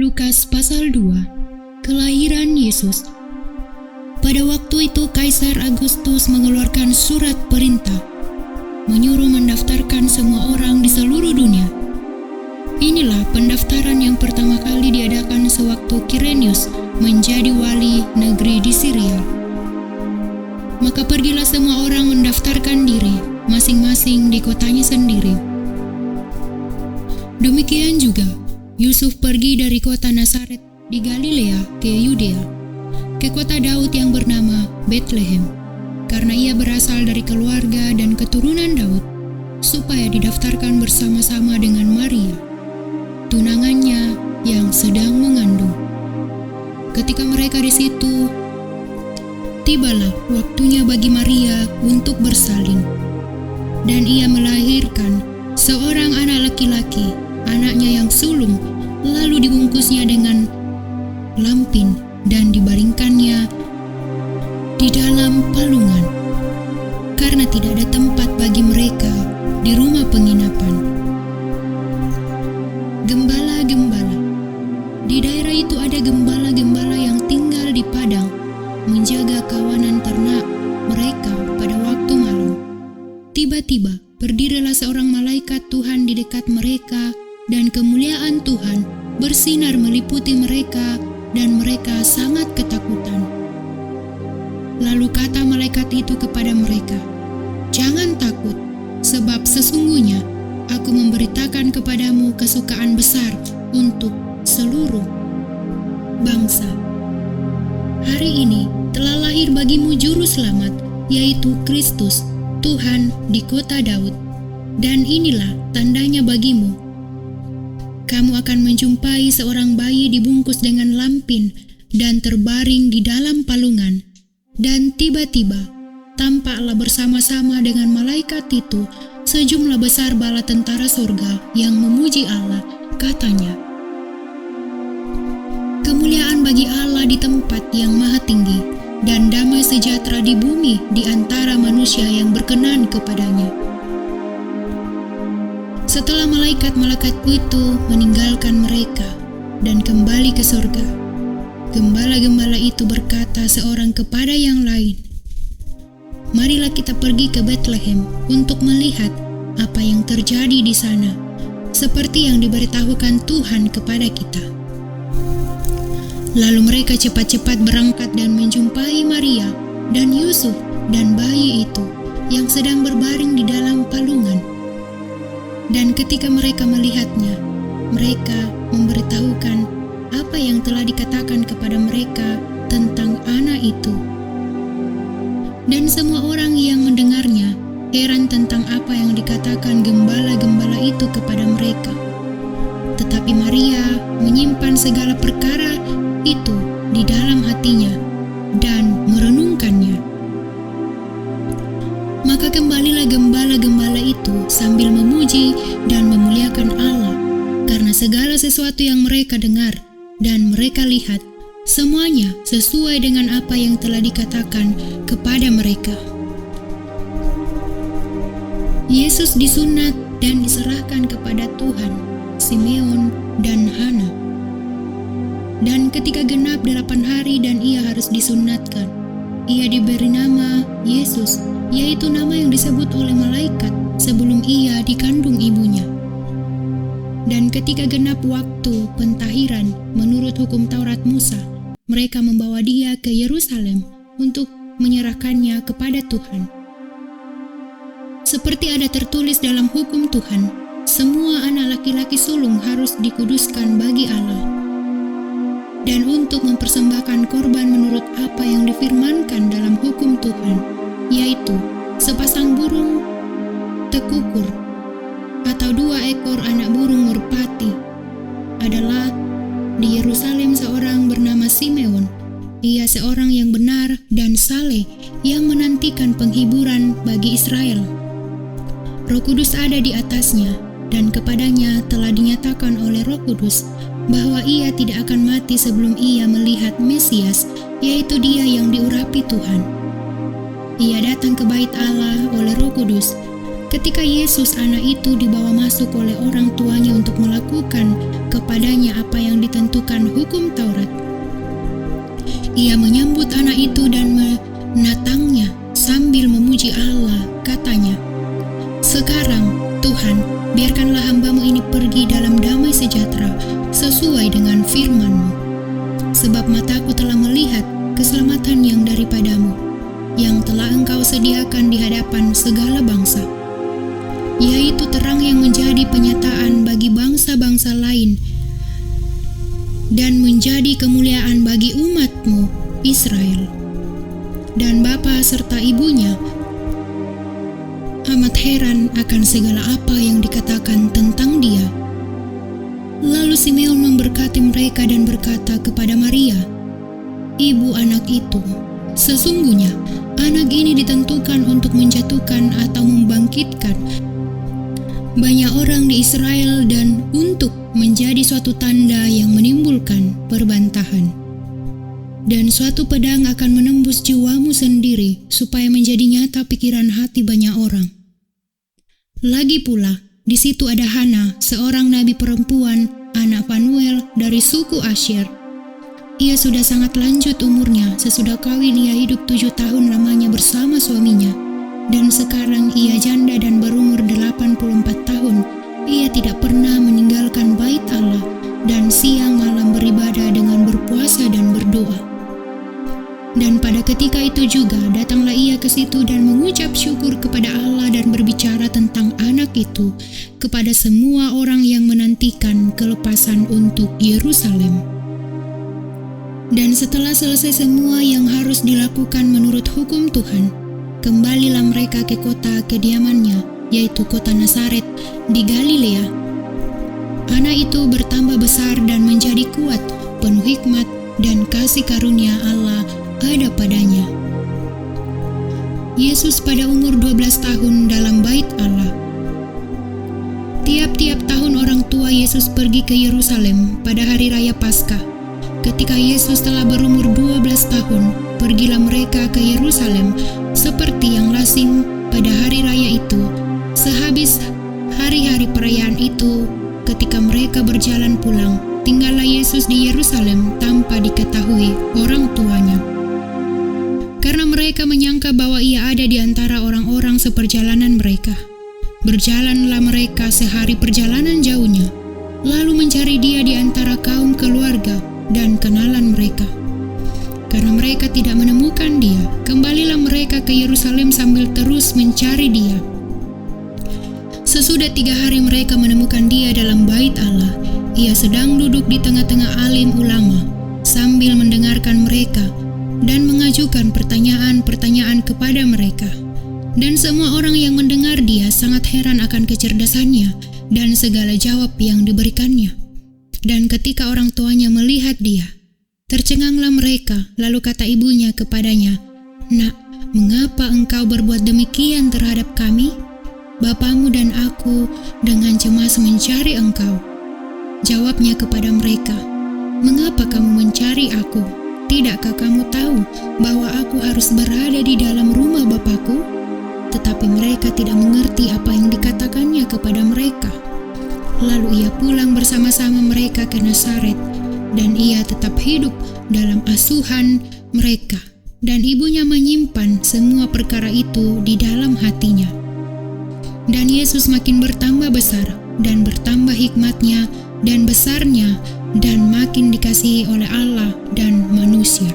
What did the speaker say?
Lukas pasal 2. Kelahiran Yesus. Pada waktu itu Kaisar Agustus mengeluarkan surat perintah, menyuruh mendaftarkan semua orang di seluruh dunia. Inilah pendaftaran yang pertama kali diadakan sewaktu Kirenius menjadi wali negeri di Syria. Maka pergilah semua orang mendaftarkan diri, masing-masing di kotanya sendiri. Demikian juga Yusuf pergi dari kota Nazaret di Galilea ke Yudea, ke kota Daud yang bernama Betlehem, karena ia berasal dari keluarga dan keturunan Daud, supaya didaftarkan bersama-sama dengan Maria, tunangannya yang sedang mengandung. Ketika mereka di situ, tibalah waktunya bagi Maria untuk bersalin, dan ia melahirkan seorang anak laki-laki, anaknya yang sulung, lalu dibungkusnya dengan lampin dan dibaringkannya di dalam palungan, karena tidak ada tempat bagi mereka di rumah penginapan. Gembala-gembala. Di daerah itu ada gembala-gembala yang tinggal di padang, menjaga kawanan ternak mereka pada waktu malam. Tiba-tiba berdirilah seorang malaikat Tuhan di dekat mereka, dan kemuliaan Tuhan bersinar meliputi mereka, dan mereka sangat ketakutan. Lalu kata malaikat itu kepada mereka, "Jangan takut, sebab sesungguhnya aku memberitakan kepadamu kesukaan besar untuk seluruh bangsa. Hari ini telah lahir bagimu juru selamat, yaitu Kristus, Tuhan di kota Daud. Dan inilah tandanya bagimu. Kamu akan menjumpai seorang bayi dibungkus dengan lampin dan terbaring di dalam palungan. Dan tiba-tiba tampaklah bersama-sama dengan malaikat itu sejumlah besar bala tentara surga yang memuji Allah, katanya, kemuliaan bagi Allah di tempat yang maha tinggi, dan damai sejahtera di bumi di antara manusia yang berkenan kepadanya." Setelah malaikat-malaikat itu meninggalkan mereka dan kembali ke surga, gembala-gembala itu berkata seorang kepada yang lain, "Marilah kita pergi ke Betlehem untuk melihat apa yang terjadi di sana, seperti yang diberitahukan Tuhan kepada kita." Lalu mereka cepat-cepat berangkat dan menjumpai Maria dan Yusuf dan bayi itu yang sedang berbaring di dalam palungan. Dan ketika mereka melihatnya, mereka memberitahukan apa yang telah dikatakan kepada mereka tentang anak itu. Dan semua orang yang mendengarnya heran tentang apa yang dikatakan gembala-gembala itu kepada mereka. Tetapi Maria menyimpan segala perkara itu di dalam hatinya dan merenungkannya. Maka kembalilah gembala-gembala itu sambil memuji dan memuliakan Allah, karena segala sesuatu yang mereka dengar dan mereka lihat, semuanya sesuai dengan apa yang telah dikatakan kepada mereka. Yesus disunat dan diserahkan kepada Tuhan, Simeon dan Hana. Dan ketika genap 8 hari dan ia harus disunatkan, ia diberi nama Yesus, yaitu nama yang disebut oleh malaikat sebelum ia dikandung ibunya. Dan ketika genap waktu pentahiran menurut hukum Taurat Musa, mereka membawa dia ke Yerusalem untuk menyerahkannya kepada Tuhan. Seperti ada tertulis dalam hukum Tuhan, semua anak laki-laki sulung harus dikuduskan bagi Allah, dan untuk mempersembahkan korban menurut apa yang difirmankan dalam hukum Tuhan, yaitu sepasang burung tekukur atau 2 ekor anak burung merpati. Adalah di Yerusalem seorang bernama Simeon. Ia seorang yang benar dan saleh yang menantikan penghiburan bagi Israel. Roh Kudus ada di atasnya, dan kepadanya telah dinyatakan oleh Roh Kudus bahwa ia tidak akan mati sebelum ia melihat Mesias, yaitu dia yang diurapi Tuhan. Ia datang ke bait Allah oleh Roh Kudus ketika Yesus anak itu dibawa masuk oleh orang tuanya untuk melakukan kepadanya apa yang ditentukan hukum Taurat. Ia menyambut anak itu dan menatangnya sambil memuji Allah, katanya, "Sekarang, Tuhan, biarkanlah hamba-Mu ini pergi dalam damai sejahtera, sesuai dengan firman-Mu. Sebab mataku telah melihat keselamatan yang daripada-Mu, yang telah Engkau sediakan di hadapan segala bangsa, yaitu terang yang menjadi penyataan bagi bangsa-bangsa lain dan menjadi kemuliaan bagi umat-Mu Israel." Dan bapa serta ibunya amat heran akan segala apa yang dikatakan tentang dia. Lalu Simeon memberkati mereka dan berkata kepada Maria, ibu anak itu, "Sesungguhnya anak ini ditentukan untuk menjatuhkan atau membangkitkan banyak orang di Israel dan untuk menjadi suatu tanda yang menimbulkan perbantahan. Dan suatu pedang akan menembus jiwamu sendiri supaya menjadi nyata pikiran hati banyak orang." Lagi pula, di situ ada Hana, seorang nabi perempuan, anak Fanuel dari suku Asyer. Ia sudah sangat lanjut umurnya, sesudah kawin ia hidup 7 tahun lamanya bersama suaminya. Dan sekarang ia janda dan berumur 84 tahun. Ia tidak pernah meninggalkan bait Allah dan siang malam beribadah dengan berpuasa dan berdoa. Dan pada ketika itu juga datanglah ia ke situ dan mengucap syukur kepada Allah dan berbicara tentang anak itu kepada semua orang yang menantikan kelepasan untuk Yerusalem. Dan setelah selesai semua yang harus dilakukan menurut hukum Tuhan, kembalilah mereka ke kota kediamannya, yaitu kota Nazaret di Galilea. Anak itu bertambah besar dan menjadi kuat, penuh hikmat dan kasih karunia Allah ada padanya. Yesus pada umur 12 tahun dalam bait Allah. Tiap-tiap tahun orang tua Yesus pergi ke Yerusalem pada hari raya Paskah. Ketika Yesus telah berumur 12 tahun, pergilah mereka ke Yerusalem seperti yang lazim pada hari raya itu. Sehabis hari-hari perayaan itu, ketika mereka berjalan pulang, tinggallah Yesus di Yerusalem tanpa diketahui orang tuanya. Karena mereka menyangka bahwa ia ada di antara orang-orang seperjalanan mereka. Berjalanlah mereka sehari perjalanan jauhnya, lalu mencari dia di antara kaum keluarga dan kenalan mereka. Karena mereka tidak menemukan dia, kembalilah mereka ke Yerusalem sambil terus mencari dia. Sesudah 3 hari mereka menemukan dia dalam bait Allah. Ia sedang duduk di tengah-tengah alim ulama sambil mendengarkan mereka dan mengajukan pertanyaan-pertanyaan kepada mereka. Dan semua orang yang mendengar dia sangat heran akan kecerdasannya dan segala jawab yang diberikannya. Dan ketika orang tuanya melihat dia, tercenganglah mereka, lalu kata ibunya kepadanya, "Nak, mengapa engkau berbuat demikian terhadap kami? Bapamu dan aku dengan cemas mencari engkau." Jawabnya kepada mereka, "Mengapa kamu mencari aku? Tidakkah kamu tahu bahwa aku harus berada di dalam rumah Bapakku?" Tetapi mereka tidak mengerti apa yang dikatakannya kepada mereka. Lalu ia pulang bersama-sama mereka ke Nazaret, dan ia tetap hidup dalam asuhan mereka. Dan ibunya menyimpan semua perkara itu di dalam hatinya. Dan Yesus makin bertambah besar, dan bertambah hikmatnya, dan besarnya, dan makin dikasihi oleh Allah dan manusia.